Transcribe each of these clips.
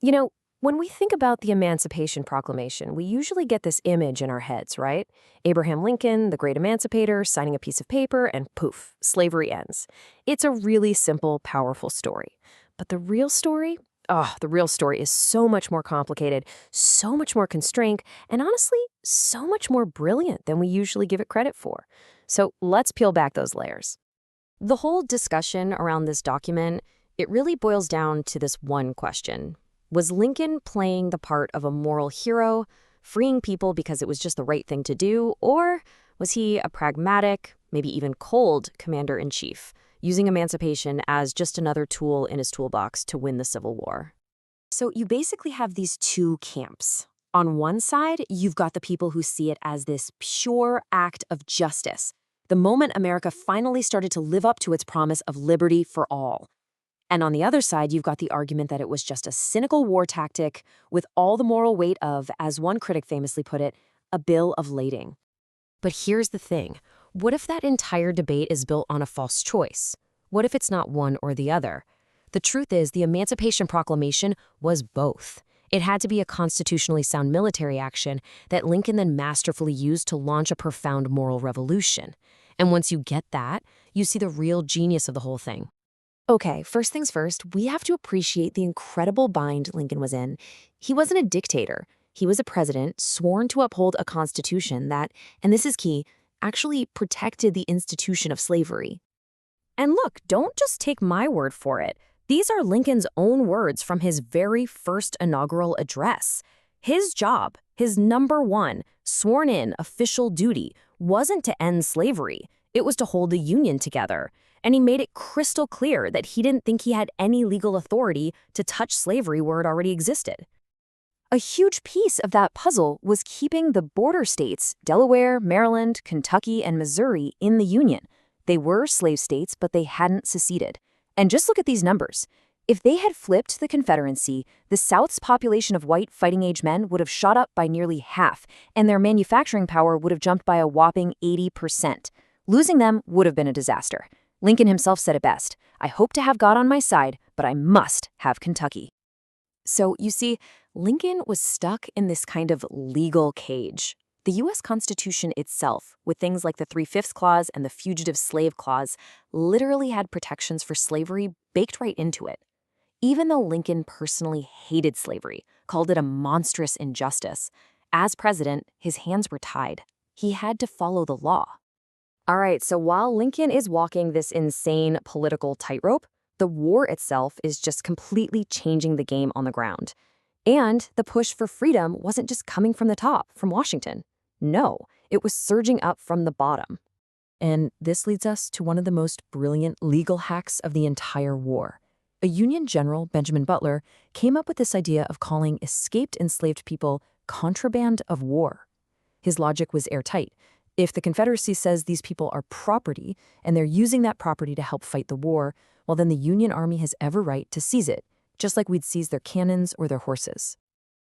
You know, when we think about the Emancipation Proclamation, we usually get this image in our heads, right? Abraham Lincoln, the great emancipator, signing a piece of paper, and poof, slavery ends. It's a really simple, powerful story. But the real story? Oh, the real story is so much more complicated, so much more constrained, and honestly, so much more brilliant than we usually give it credit for. So let's peel back those layers. The whole discussion around this document, it really boils down to this one question. Was Lincoln playing the part of a moral hero, freeing people because it was just the right thing to do, or was he a pragmatic, maybe even cold commander-in-chief, using emancipation as just another tool in his toolbox to win the Civil War? So you basically have these two camps. On one side, you've got the people who see it as this pure act of justice, the moment America finally started to live up to its promise of liberty for all. And on the other side, you've got the argument that it was just a cynical war tactic with all the moral weight of, as one critic famously put it, a bill of lading. But here's the thing. What if that entire debate is built on a false choice? What if it's not one or the other? The truth is, the Emancipation Proclamation was both. It had to be a constitutionally sound military action that Lincoln then masterfully used to launch a profound moral revolution. And once you get that, you see the real genius of the whole thing. Okay, first things first, we have to appreciate the incredible bind Lincoln was in. He wasn't a dictator. He was a president sworn to uphold a constitution that, and this is key, actually protected the institution of slavery. And look, don't just take my word for it. These are Lincoln's own words from his very first inaugural address. His job, his number one, sworn-in official duty, wasn't to end slavery. It was to hold the Union together. And he made it crystal clear that he didn't think he had any legal authority to touch slavery where it already existed. A huge piece of that puzzle was keeping the border states, Delaware, Maryland, Kentucky, and Missouri, in the Union. They were slave states, but they hadn't seceded. And just look at these numbers. If they had flipped the Confederacy, the South's population of white fighting-age men would have shot up by nearly half, and their manufacturing power would have jumped by a whopping 80%. Losing them would have been a disaster. Lincoln himself said it best, "I hope to have God on my side, but I must have Kentucky." So, you see, Lincoln was stuck in this kind of legal cage. The U.S. Constitution itself, with things like the 3/5 Clause and the Fugitive Slave Clause, literally had protections for slavery baked right into it. Even though Lincoln personally hated slavery, called it a monstrous injustice, as president, his hands were tied. He had to follow the law. All right, so while Lincoln is walking this insane political tightrope, the war itself is just completely changing the game on the ground. And the push for freedom wasn't just coming from the top, from Washington. No, it was surging up from the bottom. And this leads us to one of the most brilliant legal hacks of the entire war. A Union general, Benjamin Butler, came up with this idea of calling escaped enslaved people contraband of war. His logic was airtight. If the Confederacy says these people are property and they're using that property to help fight the war, well, then the Union Army has every right to seize it, just like we'd seize their cannons or their horses.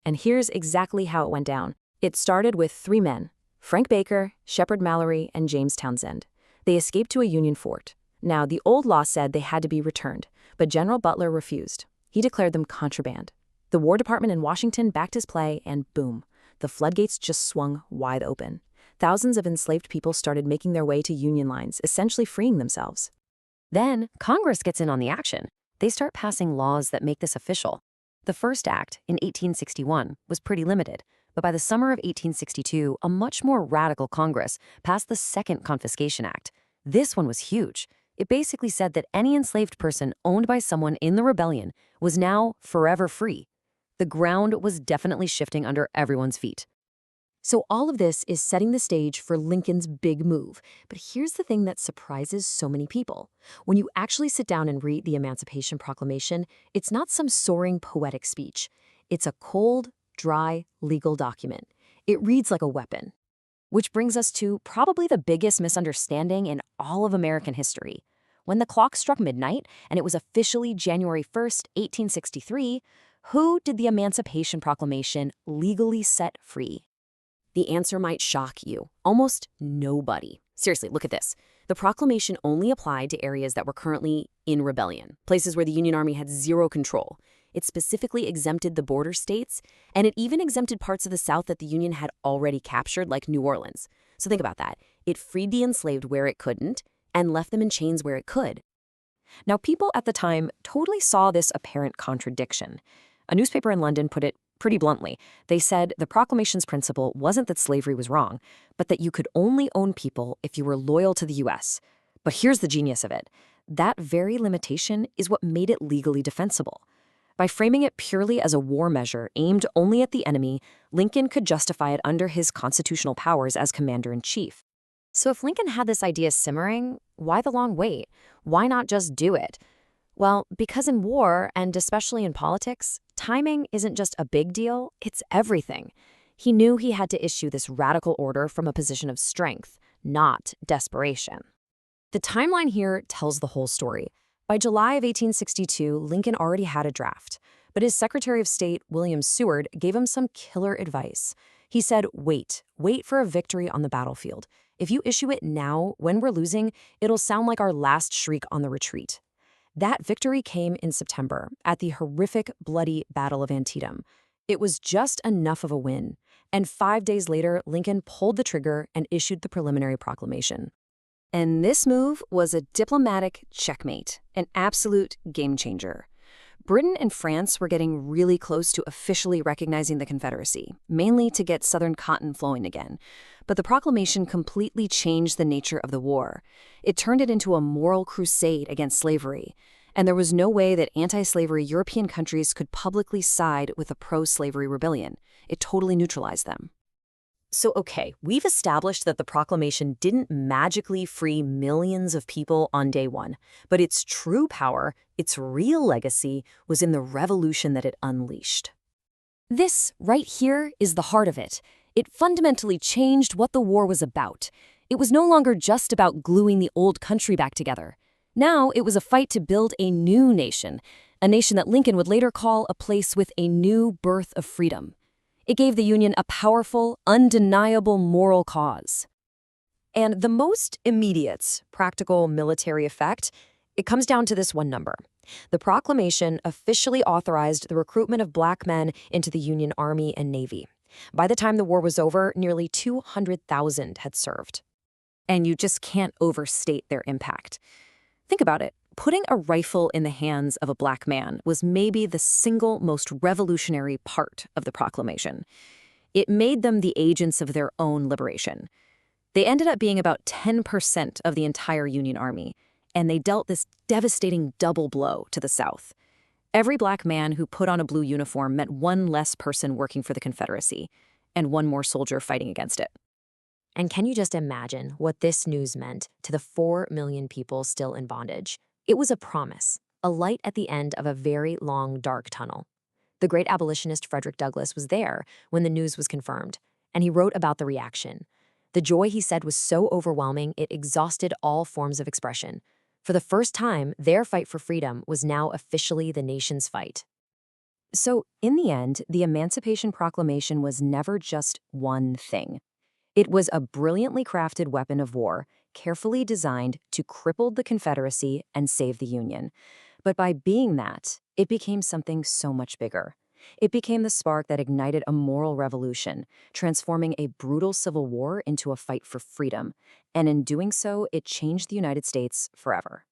And here's exactly how it went down. It started with 3 men, Frank Baker, Shepard Mallory, and James Townsend. They escaped to a Union fort. Now, the old law said they had to be returned, but General Butler refused. He declared them contraband. The War Department in Washington backed his play, and boom, the floodgates just swung wide open. Thousands of enslaved people started making their way to Union lines, essentially freeing themselves. Then, Congress gets in on the action. They start passing laws that make this official. The first act, in 1861, was pretty limited, but by the summer of 1862, a much more radical Congress passed the Second Confiscation Act. This one was huge. It basically said that any enslaved person owned by someone in the rebellion was now forever free. The ground was definitely shifting under everyone's feet. So all of this is setting the stage for Lincoln's big move. But here's the thing that surprises so many people. When you actually sit down and read the Emancipation Proclamation, it's not some soaring poetic speech. It's a cold, dry, legal document. It reads like a weapon. Which brings us to probably the biggest misunderstanding in all of American history. When the clock struck midnight and it was officially January 1st, 1863, who did the Emancipation Proclamation legally set free? The answer might shock you. Almost nobody. Seriously, look at this. The proclamation only applied to areas that were currently in rebellion, places where the Union Army had zero control. It specifically exempted the border states, and it even exempted parts of the South that the Union had already captured, like New Orleans. So think about that. It freed the enslaved where it couldn't and left them in chains where it could. Now, people at the time totally saw this apparent contradiction. A newspaper in London put it pretty bluntly. They said the proclamation's principle wasn't that slavery was wrong, but that you could only own people if you were loyal to the U.S. But here's the genius of it. That very limitation is what made it legally defensible. By framing it purely as a war measure aimed only at the enemy, Lincoln could justify it under his constitutional powers as commander-in-chief. So if Lincoln had this idea simmering, why the long wait? Why not just do it? Well, because in war, and especially in politics, timing isn't just a big deal, it's everything. He knew he had to issue this radical order from a position of strength, not desperation. The timeline here tells the whole story. By July of 1862, Lincoln already had a draft, but his Secretary of State, William Seward, gave him some killer advice. He said, wait for a victory on the battlefield. If you issue it now, when we're losing, it'll sound like our last shriek on the retreat. That victory came in September at the horrific, bloody Battle of Antietam. It was just enough of a win, and 5 days later, Lincoln pulled the trigger and issued the preliminary proclamation. And this move was a diplomatic checkmate, an absolute game changer. Britain and France were getting really close to officially recognizing the Confederacy, mainly to get Southern cotton flowing again. But the proclamation completely changed the nature of the war. It turned it into a moral crusade against slavery, and there was no way that anti-slavery European countries could publicly side with a pro-slavery rebellion. It totally neutralized them. So, okay, we've established that the proclamation didn't magically free millions of people on day one, but its true power, its real legacy, was in the revolution that it unleashed. This, right here, is the heart of it. It fundamentally changed what the war was about. It was no longer just about gluing the old country back together. Now it was a fight to build a new nation, a nation that Lincoln would later call a place with a new birth of freedom. It gave the Union a powerful, undeniable moral cause. And the most immediate, practical military effect, it comes down to this one number. The proclamation officially authorized the recruitment of black men into the Union Army and Navy. By the time the war was over, nearly 200,000 had served. And you just can't overstate their impact. Think about it. Putting a rifle in the hands of a black man was maybe the single most revolutionary part of the proclamation. It made them the agents of their own liberation. They ended up being about 10% of the entire Union Army, and they dealt this devastating double blow to the South. Every black man who put on a blue uniform meant one less person working for the Confederacy, and one more soldier fighting against it. And can you just imagine what this news meant to the 4 million people still in bondage? It was a promise, a light at the end of a very long, dark tunnel. The great abolitionist Frederick Douglass was there when the news was confirmed, and he wrote about the reaction. The joy, he said, was so overwhelming it exhausted all forms of expression. For the first time, their fight for freedom was now officially the nation's fight. So, in the end, the Emancipation Proclamation was never just one thing. It was a brilliantly crafted weapon of war, carefully designed to cripple the Confederacy and save the Union. But by being that, it became something so much bigger. It became the spark that ignited a moral revolution, transforming a brutal civil war into a fight for freedom. And in doing so, it changed the United States forever.